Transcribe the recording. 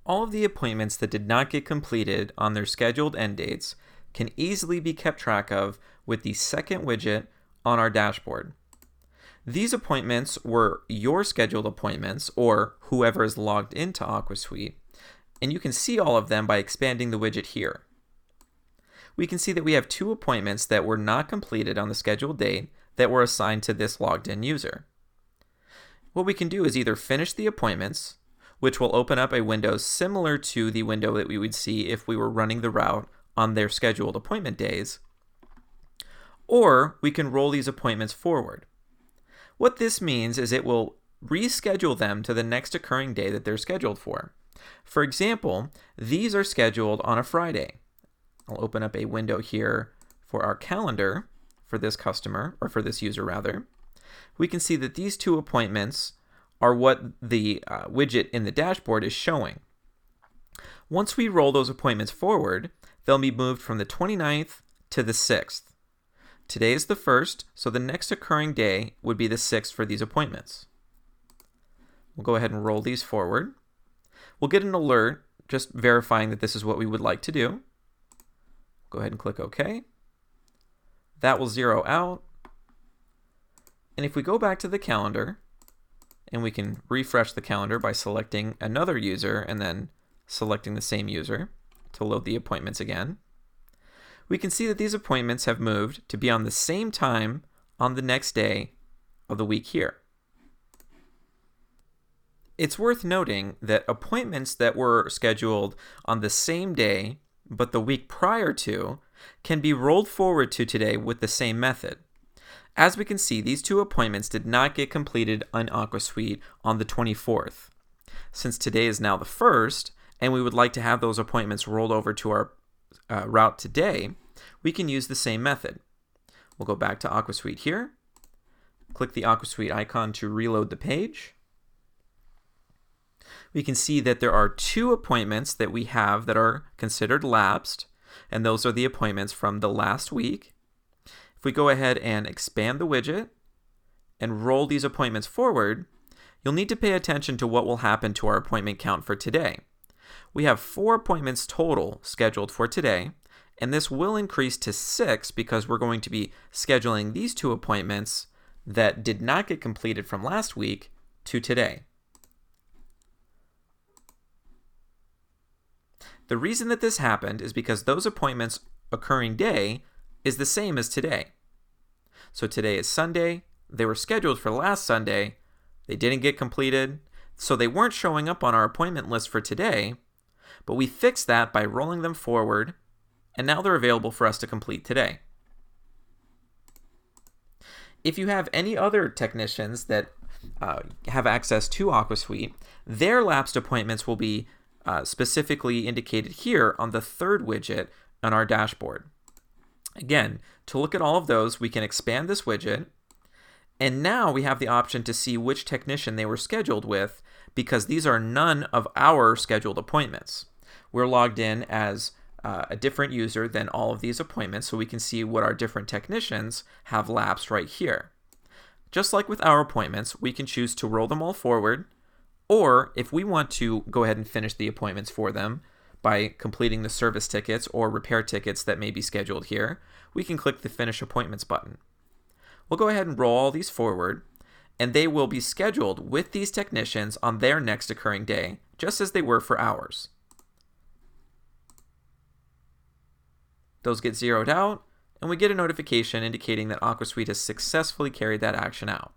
All of the appointments that did not get completed on their scheduled end dates can easily be kept track of with the second widget on our dashboard. These appointments were your scheduled appointments, or whoever is logged into AquaSuite, and you can see all of them by expanding the widget here. We can see that we have 2 appointments that were not completed on the scheduled date that were assigned to this logged in user. What we can do is either finish the appointments, which will open up a window similar to the window that we would see if we were running the route on their scheduled appointment days, or we can roll these appointments forward. What this means is it will reschedule them to the next occurring day that they're scheduled for. For example, these are scheduled on a Friday. I'll open up a window here for our calendar for this customer, or for this user rather. We can see that these 2 appointments are what the widget in the dashboard is showing. Once we roll those appointments forward, they'll be moved from the 29th to the 6th. Today is the 1st, so the next occurring day would be the 6th for these appointments. We'll go ahead and roll these forward. We'll get an alert just verifying that this is what we would like to do. Go ahead and click OK. That will zero out. And if we go back to the calendar, and we can refresh the calendar by selecting another user and then selecting the same user to load the appointments again, we can see that these appointments have moved to be on the same time on the next day of the week here. It's worth noting that appointments that were scheduled on the same day but the week prior to can be rolled forward to today with the same method. As we can see, these 2 appointments did not get completed on AquaSuite on the 24th. Since today is now the 1st, and we would like to have those appointments rolled over to our route today, we can use the same method. We'll go back to AquaSuite here, click the AquaSuite icon to reload the page. We can see that there are 2 appointments that we have that are considered lapsed, and those are the appointments from the last week. If we go ahead and expand the widget and roll these appointments forward, you'll need to pay attention to what will happen to our appointment count for today. We have 4 appointments total scheduled for today, and this will increase to 6 because we're going to be scheduling these 2 appointments that did not get completed from last week to today. The reason that this happened is because those appointments occurring day is the same as today. So today is Sunday, they were scheduled for last Sunday, they didn't get completed, so they weren't showing up on our appointment list for today, but we fixed that by rolling them forward, and now they're available for us to complete today. If you have any other technicians that have access to AquaSuite, their lapsed appointments will be specifically indicated here on the 3rd widget on our dashboard. Again, to look at all of those, we can expand this widget, and now we have the option to see which technician they were scheduled with, because these are none of our scheduled appointments. We're logged in as a different user than all of these appointments, so we can see what our different technicians have lapsed right here. Just like with our appointments, we can choose to roll them all forward, or if we want to go ahead and finish the appointments for them by completing the service tickets or repair tickets that may be scheduled here, we can click the Finish Appointments button. We'll go ahead and roll all these forward, and they will be scheduled with these technicians on their next occurring day, just as they were for ours. Those get zeroed out, and we get a notification indicating that AquaSuite has successfully carried that action out.